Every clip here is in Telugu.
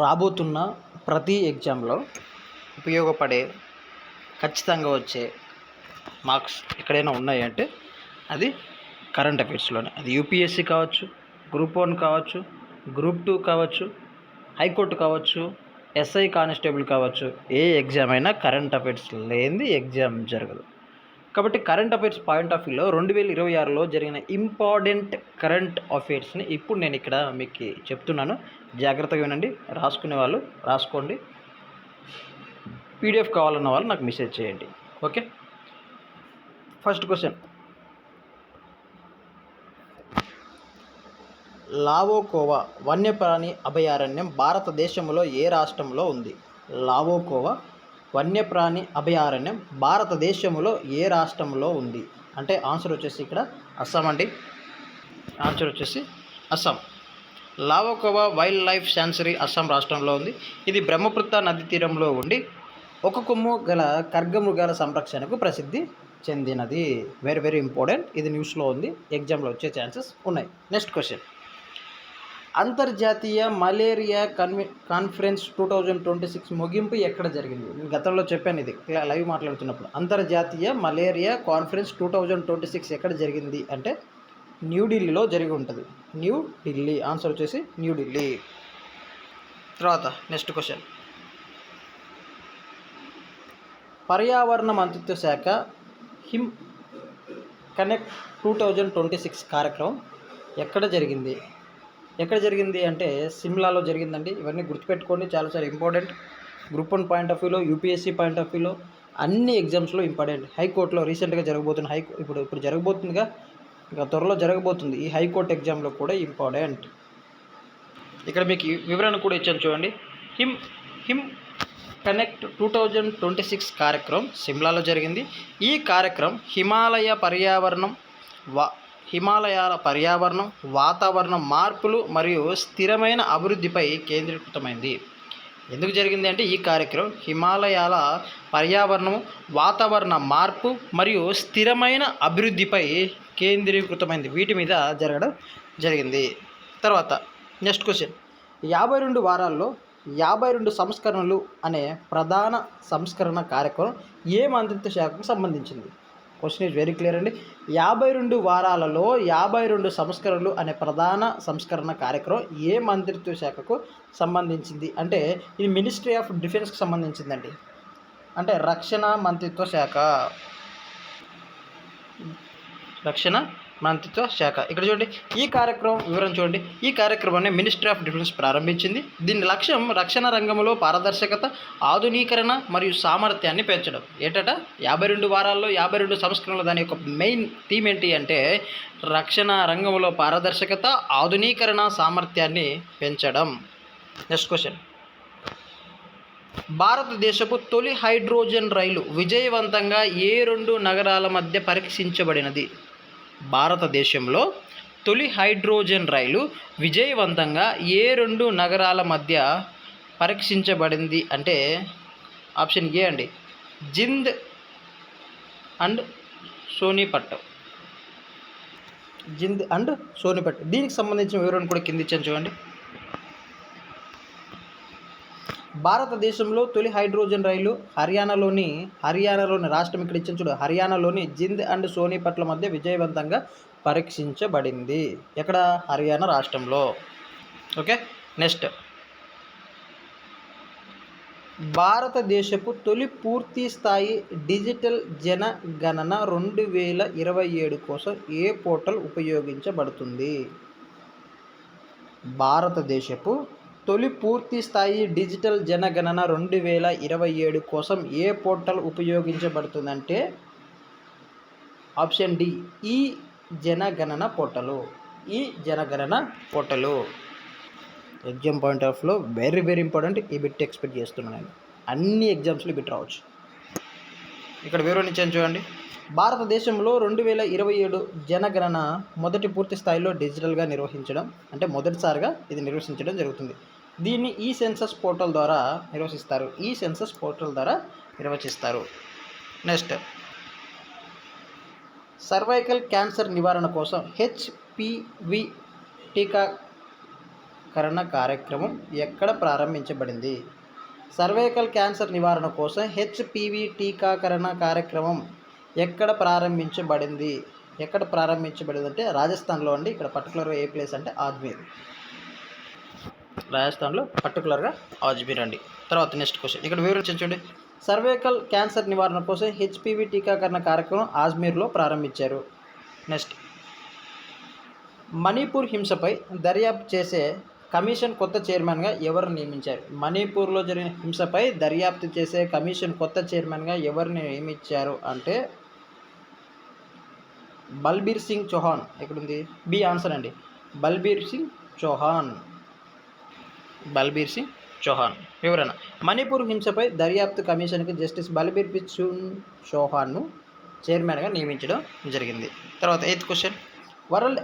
రాబోతున్న ప్రతి ఎగ్జామ్లో ఉపయోగపడే ఖచ్చితంగా వచ్చే మార్క్స్ ఎక్కడైనా ఉన్నాయంటే అది కరెంట్ అఫైర్స్లోనే. అది యూపీఎస్సీ కావచ్చు, గ్రూప్ 1 కావచ్చు, గ్రూప్ 2 కావచ్చు, హైకోర్టు కావచ్చు, ఎస్ఐ కానిస్టేబుల్ కావచ్చు. ఏ ఎగ్జామ్ అయినా కరెంట్ అఫైర్స్ లేనిది ఎగ్జామ్ జరగదు. కాబట్టి కరెంట్ అఫైర్స్ పాయింట్ ఆఫ్ వ్యూలో 2026లో జరిగిన ఇంపార్టెంట్ కరెంట్ అఫైర్స్ని ఇప్పుడు నేను ఇక్కడ మీకు చెప్తున్నాను. జాగ్రత్తగా వినండి. రాసుకునే వాళ్ళు రాసుకోండి. పీడిఎఫ్ కావాలన్న వాళ్ళు నాకు మెసేజ్ చేయండి. ఓకే. ఫస్ట్ క్వశ్చన్, లావోకోవా వన్యప్రాణి అభయారణ్యం భారతదేశంలో ఏ రాష్ట్రంలో ఉంది? లావోకోవా వన్యప్రాణి అభయారణ్యం భారతదేశంలో ఏ రాష్ట్రంలో ఉంది అంటే ఆన్సర్ వచ్చేసి ఇక్కడ అస్సాం అండి. ఆన్సర్ వచ్చేసి Assam. Laokhowa wild life sanctuary Assam రాష్ట్రంలో ఉంది. ఇది బ్రహ్మపుత్ర నది తీరంలో ఉండి ఒక కొమ్ము గల ఖర్గమృగాల సంరక్షణకు ప్రసిద్ధి చెందినది. Very very important. ఇది న్యూస్లో ఉంది, ఎగ్జామ్లో వచ్చే ఛాన్సెస్ ఉన్నాయి. నెక్స్ట్ క్వశ్చన్, అంతర్జాతీయ మలేరియా కాన్ఫరెన్స్ 2026 ముగింపు ఎక్కడ జరిగింది? నేను గతంలో చెప్పాను, ఇది లైవ్ మాట్లాడుతున్నప్పుడు. అంతర్జాతీయ మలేరియా కాన్ఫరెన్స్ 2026 ఎక్కడ జరిగింది అంటే న్యూఢిల్లీలో జరిగి ఉంటుంది. న్యూఢిల్లీ. ఆన్సర్ వచ్చేసి న్యూఢిల్లీ. తర్వాత నెక్స్ట్ క్వశ్చన్, పర్యావరణ మంత్రిత్వ శాఖ హిమ్ కనెక్ట్ 2026 కార్యక్రమం ఎక్కడ జరిగింది? ఎక్కడ జరిగింది అంటే సిమ్లాలో జరిగిందండి. ఇవన్నీ గుర్తుపెట్టుకోండి, చాలా ఇంపార్టెంట్. గ్రూప్ 1 పాయింట్ ఆఫ్ వ్యూలో, యూపీఎస్సీ పాయింట్ ఆఫ్ వ్యూలో, అన్ని ఎగ్జామ్స్లో ఇంపార్టెంట్. హైకోర్టులో రీసెంట్గా జరగబోతున్న ఇప్పుడు జరగబోతుందిగా, ఇంకా త్వరలో జరగబోతుంది. ఈ హైకోర్టు ఎగ్జామ్లో కూడా ఇంపార్టెంట్. ఇక్కడ మీకు వివరణ కూడా ఇచ్చాను చూడండి. హిమ్ కనెక్ట్ 2026 కార్యక్రమం సిమ్లాలో జరిగింది. ఈ కార్యక్రమం హిమాలయాల పర్యావరణం, వాతావరణ మార్పులు మరియు స్థిరమైన అభివృద్ధిపై కేంద్రీకృతమైంది. ఎందుకు జరిగింది అంటే ఈ కార్యక్రమం హిమాలయాల పర్యావరణం, వాతావరణ మార్పు మరియు స్థిరమైన అభివృద్ధిపై కేంద్రీకృతమైంది. వీటి మీద జరగడం జరిగింది. తర్వాత నెక్స్ట్ క్వశ్చన్, 52 వారాల్లో 52 సంస్కరణలు అనే ప్రధాన సంస్కరణ కార్యక్రమం ఏ మంత్రిత్వ శాఖకు సంబంధించింది? క్వశ్చన్ ఈజ్ వెరీ క్లియర్ అండి. 52 వారాలలో 52 సంస్కరణలు అనే ప్రధాన సంస్కరణ కార్యక్రమం ఏ మంత్రిత్వ శాఖకు సంబంధించింది అంటే ఇది మినిస్ట్రీ ఆఫ్ డిఫెన్స్కి సంబంధించిందండి. అంటే రక్షణ మంత్రిత్వ శాఖ. ఇక్కడ చూడండి, ఈ కార్యక్రమం వివరణ చూడండి. ఈ కార్యక్రమాన్ని మినిస్ట్రీ ఆఫ్ డిఫెన్స్ ప్రారంభించింది. దీని లక్ష్యం రక్షణ రంగంలో పారదర్శకత, ఆధునీకరణ మరియు సామర్థ్యాన్ని పెంచడం. ఏంటట 52 వారాల్లో 52 సంస్కరణలు. దాని యొక్క మెయిన్ థీమ్ ఏంటి అంటే రక్షణ రంగంలో పారదర్శకత, ఆధునీకరణ, సామర్థ్యాన్ని పెంచడం. నెక్స్ట్ క్వశ్చన్, భారతదేశపు తొలి హైడ్రోజన్ రైలు విజయవంతంగా ఏ 2 నగరాల మధ్య పరీక్షించబడినది? భారతదేశంలో తొలి హైడ్రోజన్ రైలు విజయవంతంగా ఏ 2 నగరాల మధ్య పరీక్షించబడింది అంటే ఆప్షన్ ఏ అండి, జింద్ అండ్ సోనిపట్. దీనికి సంబంధించిన వివరణ కూడా కింద ఇచ్చాను చూడండి. భారతదేశంలో తొలి హైడ్రోజన్ రైలు హర్యానాలోని రాష్ట్రం ఇక్కడ ఇచ్చిన చూడు, హర్యానాలోని జింద్ అండ్ సోనిపట్ల మధ్య విజయవంతంగా పరీక్షించబడింది. ఎక్కడ? హర్యానా రాష్ట్రంలో. ఓకే. నెక్స్ట్, భారతదేశపు తొలి పూర్తి స్థాయి డిజిటల్ జనగణన 2027 కోసం ఏ పోర్టల్ ఉపయోగించబడుతుంది? భారతదేశపు తొలి పూర్తి స్థాయి డిజిటల్ జనగణన 2027 కోసం ఏ పోర్టల్ ఉపయోగించబడుతుందంటే ఆప్షన్ డి, ఈ జనగణన పోర్టలు. ఎగ్జామ్ పాయింట్ ఆఫ్ లో వెరీ వెరీ ఇంపార్టెంట్. ఈ బిట్ ఎక్స్పెక్ట్ చేస్తున్నాను నేను. అన్ని ఎగ్జామ్స్లో బిట్ రావచ్చు. ఇక్కడ వివరణ ఇచ్చాను చూడండి. భారతదేశంలో 2027 జనగణన మొదటి పూర్తి స్థాయిలో డిజిటల్గా నిర్వహించడం, అంటే మొదటిసారిగా ఇది నిర్వహించడం జరుగుతుంది. దీన్ని ఈ సెన్సస్ పోర్టల్ ద్వారా నిర్వహిస్తారు. నెక్స్ట్, సర్వైకల్ క్యాన్సర్ నివారణ కోసం HPV టీకా టీకాకరణ కార్యక్రమం ఎక్కడ ప్రారంభించబడింది? సర్వైకల్ క్యాన్సర్ నివారణ కోసం హెచ్పివి టీకాకరణ కార్యక్రమం ఎక్కడ ప్రారంభించబడింది? ఎక్కడ ప్రారంభించబడింది అంటే రాజస్థాన్లో అండి. ఇక్కడ పర్టికులర్గా ఏ ప్లేస్ అంటే అజ్మీర్. రాజస్థాన్లో పర్టికులర్గా అజ్మీర్ అండి. తర్వాత నెక్స్ట్ క్వశ్చన్ ఇక్కడ వివరించండి. సర్వైకల్ క్యాన్సర్ నివారణ కోసం హెచ్పివి టీకాకరణ కార్యక్రమం అజ్మీర్లో ప్రారంభించారు. నెక్స్ట్ మణిపూర్ హింసపై దర్యాప్తు చేసే కమిషన్ కొత్త చైర్మన్గా ఎవరు నియమించారు? మణిపూర్లో జరిగిన హింసపై దర్యాప్తు చేసే కమిషన్ కొత్త చైర్మన్గా ఎవరిని నియమించారు అంటే బల్బీర్ సింగ్ చౌహాన్. ఎక్కడుంది? బి ఆన్సర్ అండి. బల్బీర్ సింగ్ చౌహాన్. బల్బీర్ సింగ్ చౌహాన్. వివరణ: మణిపూర్ హింసపై దర్యాప్తు కమిషన్కి జస్టిస్ బల్బీర్ సింగ్ చౌహాన్ను చైర్మన్గా నియమించడం జరిగింది. తర్వాత 8th question. World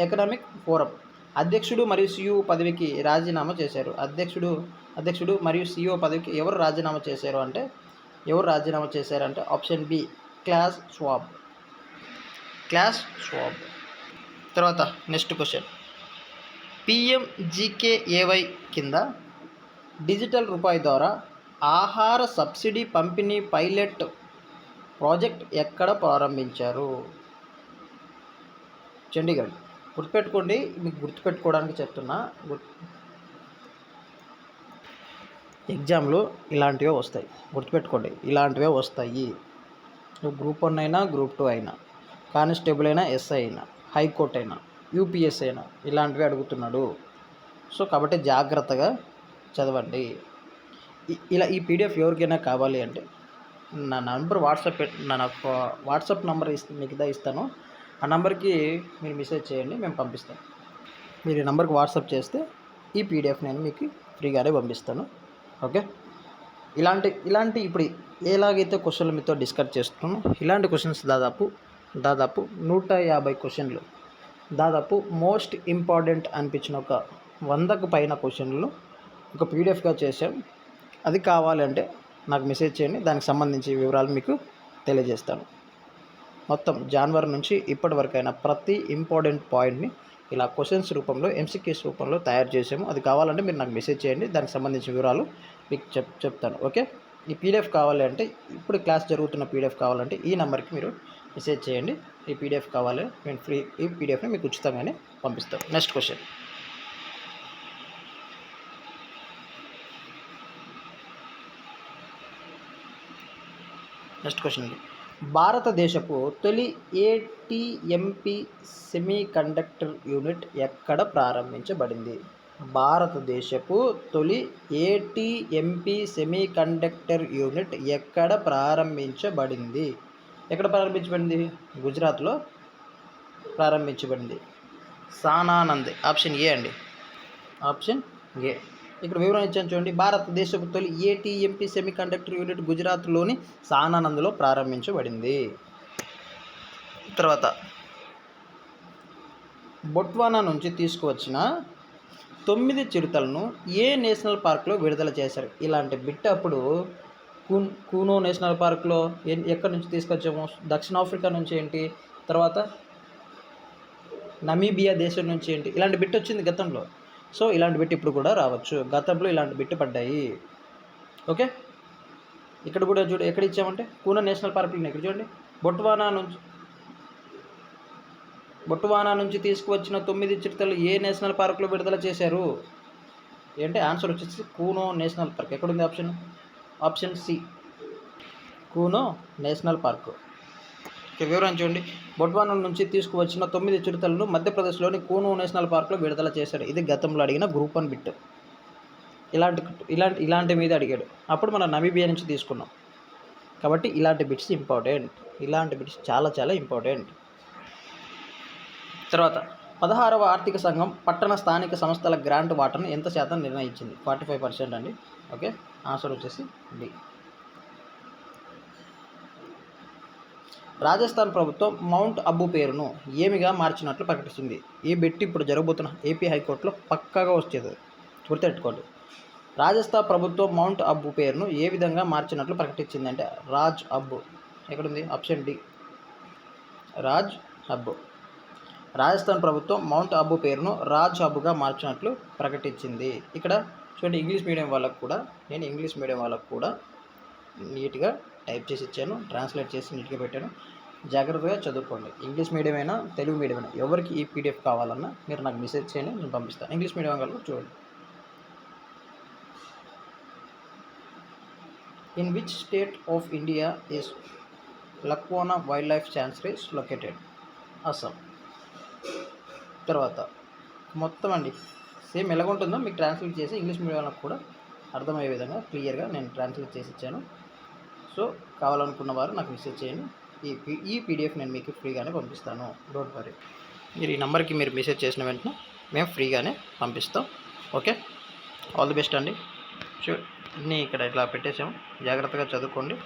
economic forum అధ్యక్షుడు మరియు సిఇఓ పదవికి రాజీనామా చేశారు. అధ్యక్షుడు మరియు సిఇఓ పదవికి ఎవరు రాజీనామా చేశారు అంటే ఆప్షన్ బి క్లాస్ స్వాబ్. తర్వాత నెక్స్ట్ క్వశ్చన్. పిఎంజికేఏవై కింద డిజిటల్ రూపాయి ద్వారా ఆహార సబ్సిడీ పంపిణీ పైలట్ ప్రాజెక్ట్ ఎక్కడ ప్రారంభించారు? చండీగఢ్. గుర్తుపెట్టుకోండి, మీకు గుర్తుపెట్టుకోవడానికి చెప్తున్నా. ఎగ్జామ్లో ఇలాంటివే వస్తాయి, గుర్తుపెట్టుకోండి. ఇలాంటివే వస్తాయి. గ్రూప్ 1 అయినా, గ్రూప్ 2 అయినా, కానిస్టేబుల్ అయినా, ఎస్ఐ అయినా, హైకోర్టు అయినా, యూపీఎస్ అయినా ఇలాంటివి అడుగుతున్నాడు. సో కాబట్టి జాగ్రత్తగా చదవండి. ఈ పీడిఎఫ్ ఎవరికైనా కావాలి అంటే నా నంబర్ వాట్సాప్ నంబర్ మీకు ఇస్తాను. ఆ నెంబర్కి మీరు మెసేజ్ చేయండి, మేము పంపిస్తాం. మీరు ఈ నెంబర్కి వాట్సాప్ చేస్తే ఈ పీడిఎఫ్ నేను మీకు ఫ్రీగానే పంపిస్తాను. ఓకే. ఇలాంటి ఇప్పుడు ఎలాగైతే క్వశ్చన్లు మీతో డిస్కస్ చేస్తున్నాను, ఇలాంటి క్వశ్చన్స్ దాదాపు 150 క్వశ్చన్లు, దాదాపు మోస్ట్ ఇంపార్టెంట్ అనిపించిన ఒక 100కు పైన క్వశ్చన్లు ఒక పీడిఎఫ్గా చేశాం. అది కావాలంటే నాకు మెసేజ్ చేయండి, దానికి సంబంధించి వివరాలు మీకు తెలియజేస్తాను. మొత్తం జనవరి నుంచి ఇప్పటి వరకు అయినా ప్రతి ఇంపార్టెంట్ పాయింట్ని ఇలా క్వశ్చన్స్ రూపంలో, ఎంసీక్యూస్ రూపంలో తయారు చేసాము. అది కావాలంటే మీరు నాకు మెసేజ్ చేయండి, దానికి సంబంధించిన వివరాలు మీకు చెప్తాను. ఓకే. ఈ పీడిఎఫ్ కావాలి అంటే, ఇప్పుడు క్లాస్ జరుగుతున్న పీడిఎఫ్ కావాలంటే ఈ నెంబర్కి మీరు మెసేజ్ చేయండి. ఈ పీడిఎఫ్ కావాలి, నేను ఈ పీడిఎఫ్ని మీకు ఉచితంగానే పంపిస్తాను. Next question. భారతదేశపు తొలి ఏటీఎంపీ సెమీకండక్టర్ యూనిట్ ఎక్కడ ప్రారంభించబడింది? భారతదేశపు తొలి ఏటీఎంపీ సెమీకండక్టర్ యూనిట్ ఎక్కడ ప్రారంభించబడింది? గుజరాత్లో ప్రారంభించబడింది. సానానంద్. ఆప్షన్ ఏ అండి. Option A. ఇక్కడ వివరణ ఇచ్చాను చూడండి. భారతదేశపు తొలి ఏటీఎంపీ సెమీకండక్టర్ యూనిట్ గుజరాత్లోని సానానంద్లో ప్రారంభించబడింది. తర్వాత బొట్వానా నుంచి తీసుకువచ్చిన 9 చిరుతలను ఏ నేషనల్ పార్క్లో విడుదల చేశారు? ఇలాంటి బిట్ అప్పుడు కూనో నేషనల్ పార్క్లో ఎక్కడి నుంచి తీసుకొచ్చాము? దక్షిణాఫ్రికా నుంచి ఏంటి, తర్వాత నమీబియా దేశం నుంచి ఏంటి, ఇలాంటి బిట్ వచ్చింది గతంలో. సో ఇలాంటి బిట్ ఇప్పుడు కూడా రావచ్చు. గతంలో ఇలాంటి బిట్ పడ్డాయి. ఓకే. ఇక్కడ కూడా చూడండి, ఎక్కడ ఇచ్చామంటే కూనో నేషనల్ పార్క్లో. ఇక్కడ చూడండి, బొట్వానా నుంచి తీసుకువచ్చిన 9 చిరుతలు ఏ నేషనల్ పార్క్లో విడుదల చేశారు అంటే ఆన్సర్ వచ్చేసి కూనో నేషనల్ పార్క్. ఎక్కడుంది option C, Kuno national park. వివరణ చూడండి. బొట్వానా నుంచి తీసుకువచ్చిన 9 చిరుతలను మధ్యప్రదేశ్లోని కూనో నేషనల్ పార్క్లో విడుదల చేశాడు. ఇది గతంలో అడిగిన గ్రూప్ 1 బిట్. ఇలాంటి మీద అడిగాడు. అప్పుడు మనం నమీబియా నుంచి తీసుకున్నాం. కాబట్టి ఇలాంటి బిట్స్ ఇంపార్టెంట్. ఇలాంటి బిట్స్ చాలా చాలా ఇంపార్టెంట్. తర్వాత 16వ ఆర్థిక సంఘం పట్టణ స్థానిక సంస్థల గ్రాంట్ వాటాను ఎంత శాతం నిర్ణయించింది? 45% అండి. ఓకే. ఆన్సర్ వచ్చేసి డి. రాజస్థాన్ ప్రభుత్వం మౌంట్ అబ్బు పేరును ఏమిగా మార్చినట్లు ప్రకటిస్తుంది? ఈ బిట్ ఇప్పుడు జరగబోతున్న ఏపీ హైకోర్టులో పక్కాగా వచ్చేది, గుర్తెట్టుకోండి. రాజస్థాన్ ప్రభుత్వం మౌంట్ అబ్బు పేరును ఏ విధంగా మార్చినట్లు ప్రకటించింది అంటే రాజ్ అబ్బు. ఎక్కడుంది? ఆప్షన్ డి, రాజ్ అబ్బు. రాజస్థాన్ ప్రభుత్వం మౌంట్ అబు పేరును రాజ్ అబుగా మార్చినట్లు ప్రకటించింది. ఇక్కడ చూడండి, ఇంగ్లీష్ మీడియం వాళ్ళకు కూడా నేను ఇంగ్లీష్ మీడియం వాళ్ళకు కూడా నీట్గా టైప్ చేసి ఇచ్చాను, ట్రాన్స్లేట్ చేసి నీట్గా పెట్టాను. జాగ్రత్తగా చదువుకోండి. ఇంగ్లీష్ మీడియం అయినా తెలుగు మీడియం అయినా ఎవరికి ఈ పీడిఎఫ్ కావాలన్నా మీరు నాకు మెసేజ్ చేయండి, నేను పంపిస్తాను. ఇంగ్లీష్ మీడియం వాళ్ళు చూడండి. In which state of India is లక్నోనా wild life sanctuary located? Assam. తర్వాత మొత్తం అండి సేమ్ ఎలాగుంటుందో మీకు ట్రాన్స్లేట్ చేసి ఇంగ్లీష్ మీడియం వాళ్ళకు కూడా అర్థమయ్యే విధంగా క్లియర్గా నేను ట్రాన్స్లేట్ చేసి ఇచ్చాను. సో కావాలనుకున్న వారు నాకు మెసేజ్ చేయండి. ఈ పీడిఎఫ్ నేను మీకు ఫ్రీగానే పంపిస్తాను. Don't worry. మీరు ఈ నెంబర్కి మీరు మెసేజ్ చేసిన వెంటనే మేము ఫ్రీగానే పంపిస్తాం. ఓకే, ఆల్ ది బెస్ట్ అండి. అన్నీ ఇక్కడ ఇట్లా పెట్టేసాము, జాగ్రత్తగా చదువుకోండి.